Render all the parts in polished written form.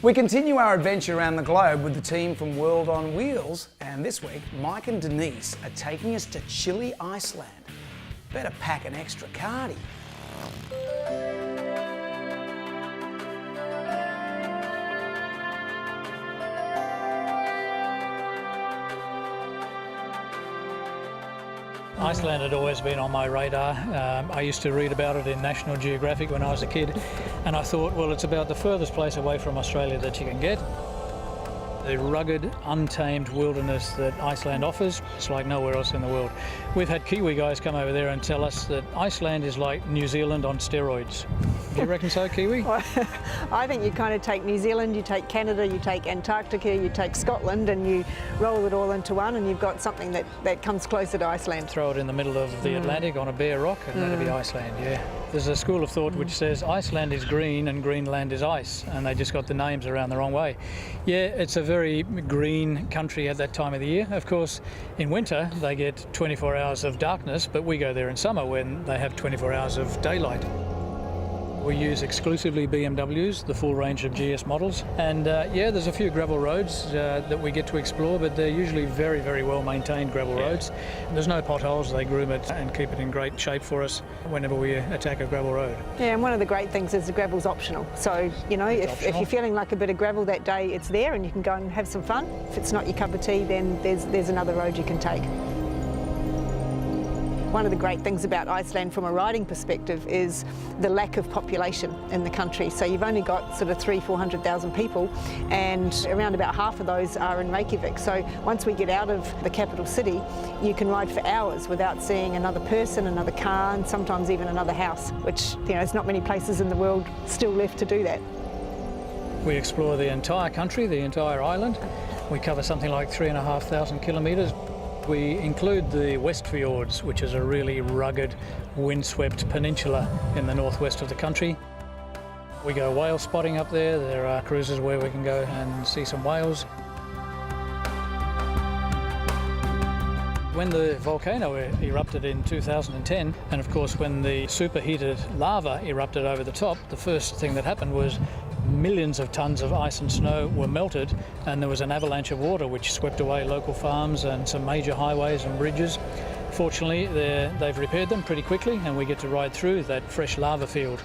We continue our adventure around the globe with the team from World on Wheels, and this week Mike and Denise are taking us to chilly Iceland. Better pack an extra cardi. Iceland had always been on my radar. I used to read about it in National Geographic when I was a kid, and I thought, well, it's about the furthest place away from Australia that you can get. The rugged, untamed wilderness that Iceland offers, it's like nowhere else in the world. We've had Kiwi guys come over there and tell us that Iceland is like New Zealand on steroids. Do you reckon so, Kiwi? I think you kind of take New Zealand, you take Canada, you take Antarctica, you take Scotland, and you roll it all into one, and you've got something that comes closer to Iceland. Throw it in the middle of the Atlantic on a bare rock, and that'd be Iceland, yeah. There's a school of thought which says Iceland is green and Greenland is ice, and they just got the names around the wrong way. Yeah, it's a very green country at that time of the year. Of course, in winter they get 24 hours of darkness, but we go there in summer when they have 24 hours of daylight. We use exclusively BMWs, the full range of GS models, and yeah, there's a few gravel roads that we get to explore, but they're usually very, very well maintained gravel roads. There's no potholes, they groom it and keep it in great shape for us whenever we attack a gravel road. Yeah, and one of the great things is the gravel's optional. So, you know, if you're feeling like a bit of gravel that day, it's there and you can go and have some fun. If it's not your cup of tea, then there's another road you can take. One of the great things about Iceland from a riding perspective is the lack of population in the country. So you've only got sort of 300,000–400,000 people, and around about half of those are in Reykjavik. So once we get out of the capital city, you can ride for hours without seeing another person, another car, and sometimes even another house, which, you know, there's not many places in the world still left to do that. We explore the entire country, the entire island. We cover something like 3,500 kilometres. We include the West Fjords, which is a really rugged, windswept peninsula in the northwest of the country. We go whale spotting up there. There are cruises where we can go and see some whales. When the volcano erupted in 2010, and of course when the superheated lava erupted over the top, the first thing that happened was millions of tons of ice and snow were melted, and there was an avalanche of water which swept away local farms and some major highways and bridges. Fortunately, they've repaired them pretty quickly, and we get to ride through that fresh lava field.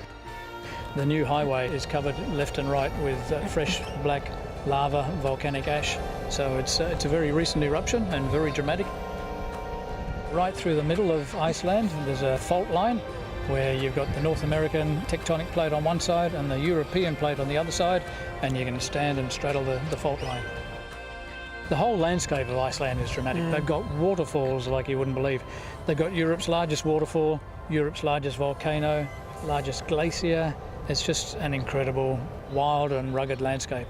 The new highway is covered left and right with fresh black lava, volcanic ash, so it's a very recent eruption and very dramatic. Right through the middle of Iceland, there's a fault line where you've got the North American tectonic plate on one side and the European plate on the other side, and you can stand and straddle the fault line. The whole landscape of Iceland is dramatic. They've got waterfalls like you wouldn't believe. They've got Europe's largest waterfall, Europe's largest volcano, largest glacier. It's just an incredible, wild and rugged landscape.